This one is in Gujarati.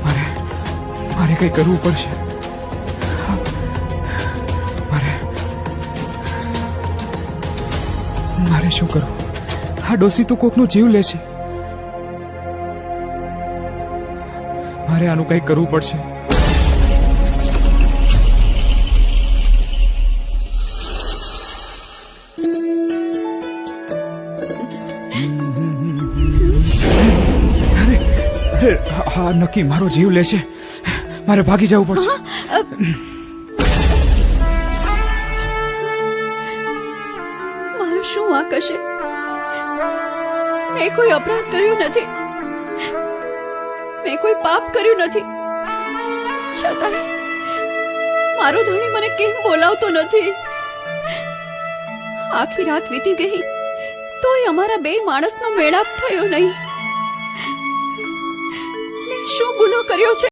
મારે મારે કંઈ કરવું પડશે. મારે શું કરવું? આ ડોસી તો કોકનો જીવ લે છે. મારે આનું કંઈક કરવું પડશે. હા નક્કી મારો જીવ લેશે. મારે ભાગી જવું પડશે. મારું શું વાંક હશે? મેં કોઈ અપરાધ કર્યો નથી, મેં કોઈ પાપ કર્યું નથી, છતાં મારો ધણી મને કેમ બોલાવતો નથી? આખી રાત વીતી ગઈ તોય અમારા બે માણસનો મેળાપ થયો નહીં. મેં શું ગુનો કર્યો છે?